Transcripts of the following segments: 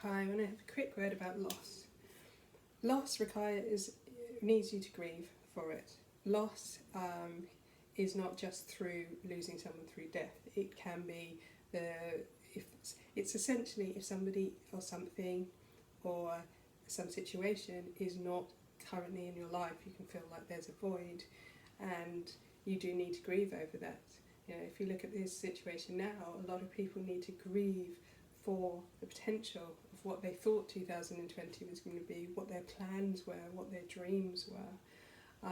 I want to have a quick word about loss. Loss needs you to grieve for it. Loss is not just through losing someone through death. It can be it's essentially if somebody or something or some situation is not currently in your life, you can feel like there's a void, and you do need to grieve over that. If you look at this situation now, a lot of people need to grieve for the potential of what they thought 2020 was going to be, what their plans were, what their dreams were.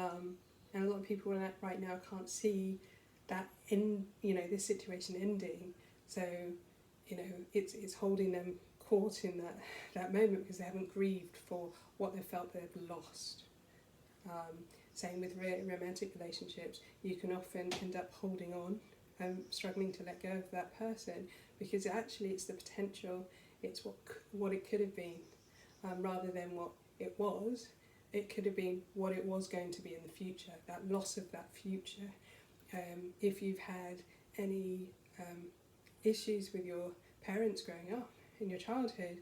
And a lot of people right now can't see that this situation ending. So, it's holding them caught in that moment because they haven't grieved for what they felt they'd lost. Same with romantic relationships. You can often end up holding on and struggling to let go of that person because actually it's the potential, it's what it could have been, rather than what it was. It could have been what it was going to be in the future, that loss of that future. If you've had any issues with your parents growing up in your childhood,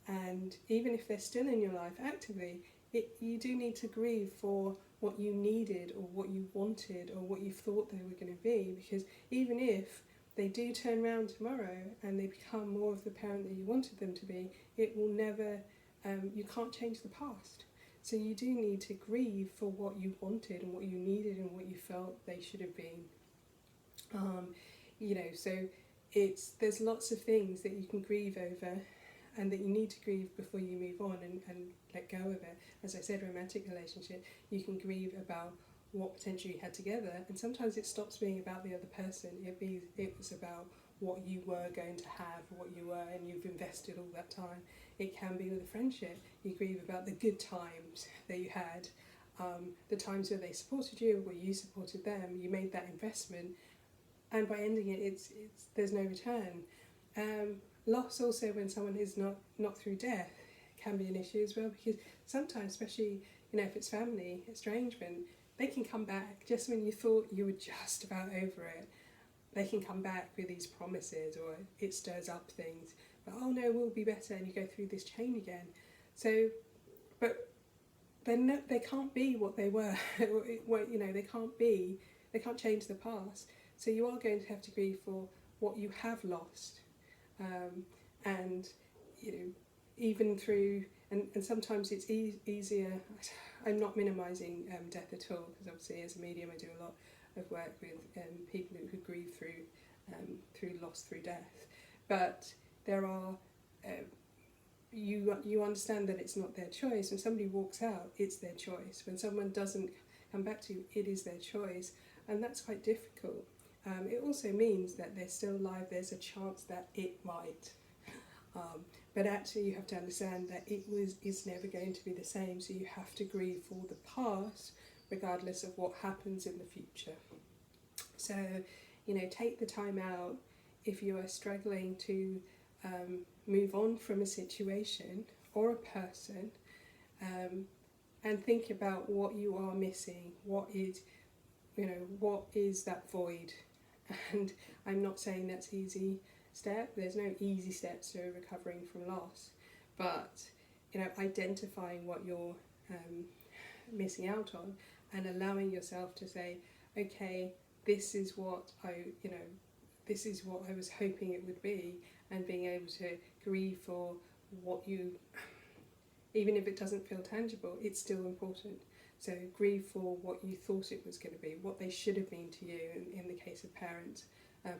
and even if they're still in your life actively, you do need to grieve for what you needed or what you wanted or what you thought they were going to be, because even if they do turn around tomorrow and they become more of the parent that you wanted them to be, it will never, you can't change the past. So you do need to grieve for what you wanted and what you needed and what you felt they should have been. So there's lots of things that you can grieve over and that you need to grieve before you move on and let go of it. As I said, romantic relationship, you can grieve about what potential you had together, and sometimes it stops being about the other person. It was about what you were going to have, what you were, and you've invested all that time. It can be with a friendship. You grieve about the good times that you had, the times where they supported you, where you supported them, you made that investment, and by ending it, there's no return. Loss also, when someone is not through death, can be an issue as well, because sometimes, especially if it's family estrangement, they can come back just when you thought you were just about over it. They can come back with these promises, or it stirs up things. But oh no, we'll be better, and you go through this chain again. So, but they can't be what they were. They can't change the past. So you are going to have to grieve for what you have lost, and even through and sometimes it's easier. I'm not minimising death at all, because obviously as a medium I do a lot of work with people who grieve through loss through death, but there are you understand that it's not their choice. When somebody walks out, it's their choice. When someone doesn't come back to you, it is their choice, and that's quite difficult. It also means that they're still alive. There's a chance that it might, but actually you have to understand that it's never going to be the same. So you have to grieve for the past, regardless of what happens in the future. So, take the time out if you are struggling to move on from a situation or a person, and think about what you are missing. What is that void? And I'm not saying that's easy step. There's no easy steps to recovering from loss, but identifying what you're missing out on and allowing yourself to say, okay, this is what I was hoping it would be, and being able to grieve for what you, even if it doesn't feel tangible, it's still important. So grieve for what you thought it was going to be, what they should have been to you. In the case of parents,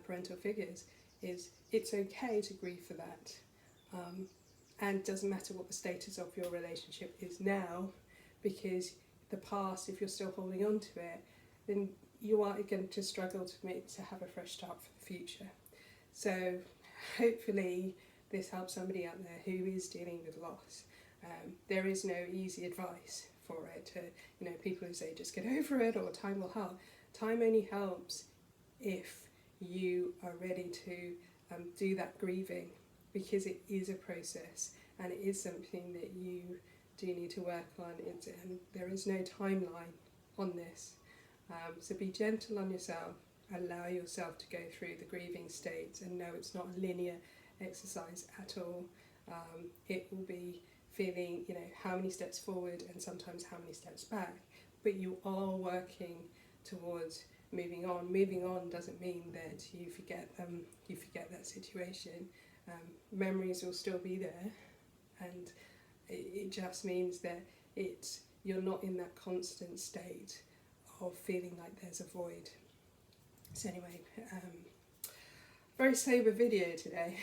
parental figures, it's okay to grieve for that, and it doesn't matter what the status of your relationship is now, because the past, if you're still holding on to it, then you are going to struggle to have a fresh start for the future. So hopefully this helps somebody out there who is dealing with loss. There is no easy advice for it. People who say just get over it or time will help. Time only helps if you are ready to do that grieving, because it is a process and it is something that you do need to work on. And there is no timeline on this. So be gentle on yourself, allow yourself to go through the grieving states, and know it's not a linear exercise at all. It will be feeling, you know, how many steps forward and sometimes how many steps back, but you are working towards moving on. Moving on doesn't mean that you forget them, you forget that situation. Memories will still be there, and it just means that you're not in that constant state of feeling like there's a void. So anyway, very sober video today.